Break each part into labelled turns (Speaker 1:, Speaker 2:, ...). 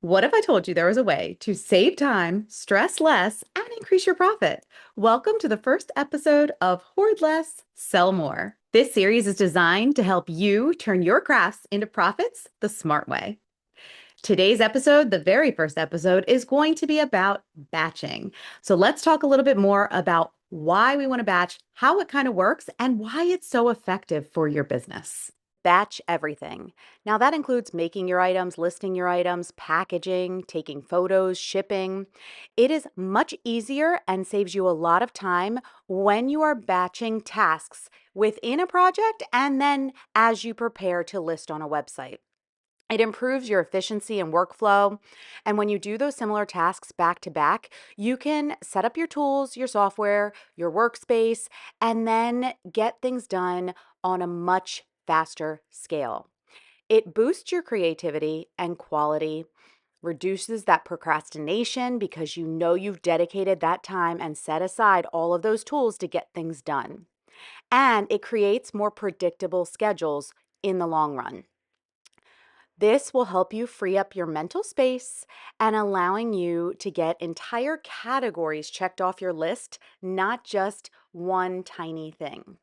Speaker 1: What if I told you there was a way to save time, stress less, and increase your profit? Welcome to the first episode of Hoard Less, Sell More. This series is designed to help you turn your crafts into profits the smart way. Today's episode, the very first episode, is going to be about batching. So let's talk a little bit more about why we want to batch, how it kind of works, and why it's so effective for your business.
Speaker 2: Batch everything. Now, that includes making your items, listing your items, packaging, taking photos, shipping. It is much easier and saves you a lot of time when you are batching tasks within a project and then as you prepare to list on a website. It improves your efficiency and workflow. And when you do those similar tasks back to back, you can set up your tools, your software, your workspace, and then get things done on a much faster scale. It boosts your creativity and quality, reduces that procrastination because you know you've dedicated that time and set aside all of those tools to get things done. And it creates more predictable schedules in the long run. This will help you free up your mental space and allowing you to get entire categories checked off your list, not just one tiny thing.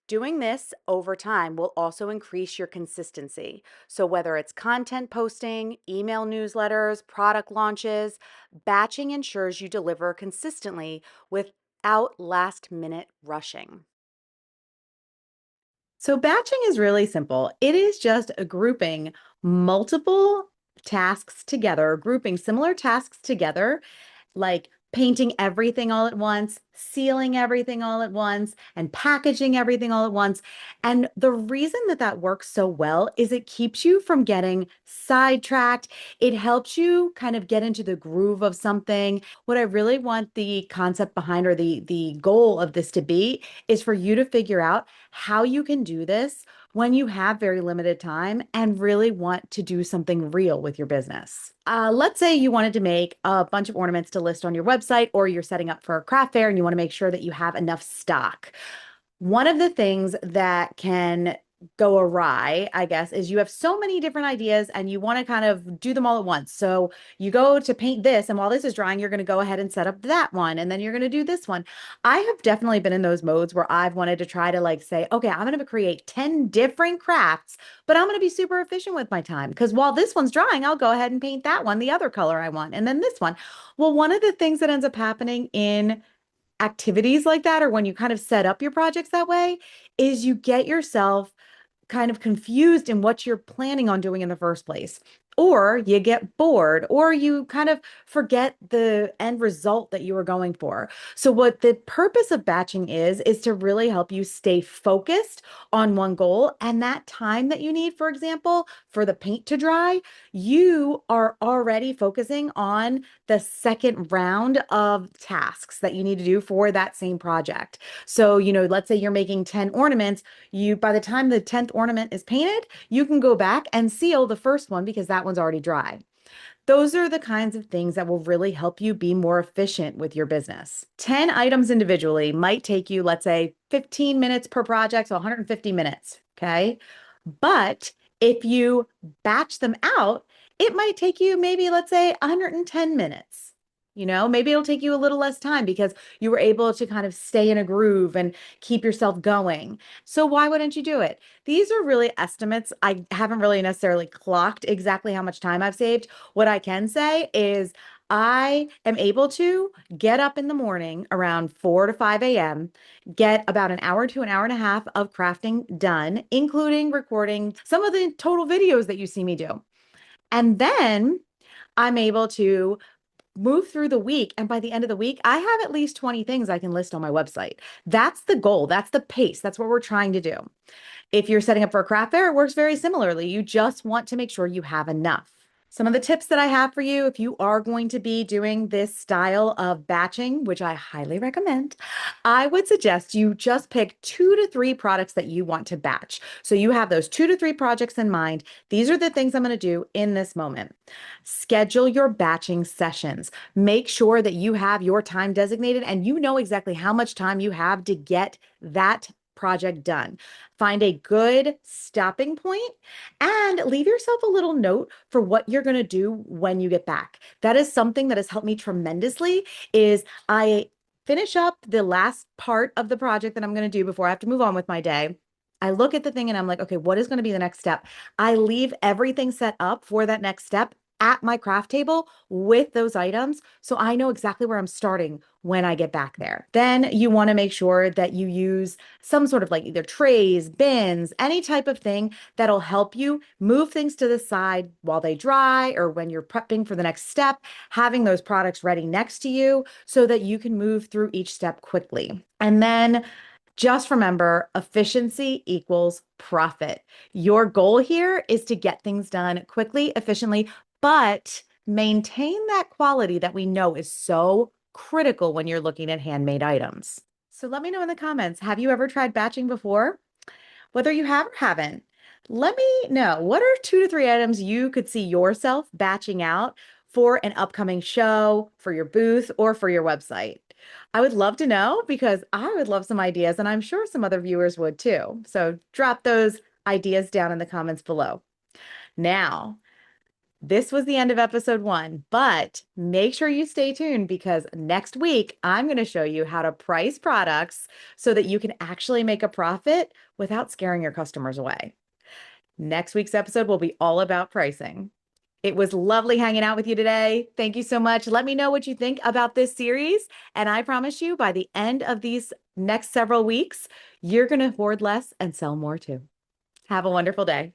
Speaker 2: Doing this over time will also increase your consistency. So, whether it's content posting, email newsletters, product launches, batching ensures you deliver consistently without last minute rushing.
Speaker 1: So batching is really simple. It is just grouping multiple tasks together, grouping similar tasks together, like painting everything all at once, sealing everything all at once, and packaging everything all at once. And the reason that that works so well is it keeps you from getting sidetracked. It helps you kind of get into the groove of something. What I really want the concept behind or the goal of this to be is for you to figure out how you can do this when you have very limited time and really want to do something real with your business. Let's say you wanted to make a bunch of ornaments to list on your website, or you're setting up for a craft fair and you want to make sure that you have enough stock. One of the things that can go awry, I guess, is you have so many different ideas and you want to kind of do them all at once. So you go to paint this, and while this is drying, you're going to go ahead and set up that one, and then you're going to do this one. I have definitely been in those modes where I've wanted to try to like say, okay, I'm going to create 10 different crafts, but I'm going to be super efficient with my time because while this one's drying, I'll go ahead and paint that one the other color I want, and then this one. Well, one of the things that ends up happening in activities like that, or when you kind of set up your projects that way, is you get yourself kind of confused in what you're planning on doing in the first place. Or you get bored, or you kind of forget the end result that you were going for. So, what the purpose of batching is to really help you stay focused on one goal. And that time that you need, for example, for the paint to dry, you are already focusing on the second round of tasks that you need to do for that same project. So, let's say you're making 10 ornaments. By the time the 10th ornament is painted, you can go back and seal the first one because that one's already dry. Those are the kinds of things that will really help you be more efficient with your business. 10 items individually might take you, let's say, 15 minutes per project, so 150 minutes. Okay. But if you batch them out, it might take you maybe, let's say, 110 minutes. Maybe it'll take you a little less time because you were able to kind of stay in a groove and keep yourself going. So why wouldn't you do it? These are really estimates. I haven't really necessarily clocked exactly how much time I've saved. What I can say is I am able to get up in the morning around 4 to 5 a.m., get about an hour to an hour and a half of crafting done, including recording some of the total videos that you see me do. And then I'm able to move through the week. And by the end of the week, I have at least 20 things I can list on my website. That's the goal. That's the pace. That's what we're trying to do. If you're setting up for a craft fair, it works very similarly. You just want to make sure you have enough. Some of the tips that I have for you, if you are going to be doing this style of batching, which I highly recommend, I would suggest you just pick 2 to 3 products that you want to batch. So you have those 2 to 3 projects in mind. These are the things I'm going to do in this moment. Schedule your batching sessions. Make sure that you have your time designated and you know exactly how much time you have to get that project done. Find a good stopping point and leave yourself a little note for what you're going to do when you get back. That is something that has helped me tremendously is I finish up the last part of the project that I'm going to do before I have to move on with my day. I look at the thing and I'm like, okay, what is going to be the next step? I leave everything set up for that next step at my craft table with those items. So I know exactly where I'm starting when I get back there. Then you want to make sure that you use some sort of like either trays, bins, any type of thing that'll help you move things to the side while they dry or when you're prepping for the next step, having those products ready next to you so that you can move through each step quickly. And then just remember, efficiency equals profit. Your goal here is to get things done quickly, efficiently, but maintain that quality that we know is so critical when you're looking at handmade items. So let me know in the comments, have you ever tried batching before? Whether you have or haven't, let me know what are 2 to 3 items you could see yourself batching out for an upcoming show, for your booth, or for your website. I would love to know because I would love some ideas, and I'm sure some other viewers would too. So drop those ideas down in the comments below. Now, this was the end of episode 1, but make sure you stay tuned because next week I'm going to show you how to price products so that you can actually make a profit without scaring your customers away. Next week's episode will be all about pricing. It was lovely hanging out with you today. Thank you so much. Let me know what you think about this series. And I promise you, by the end of these next several weeks, you're going to hoard less and sell more too. Have a wonderful day.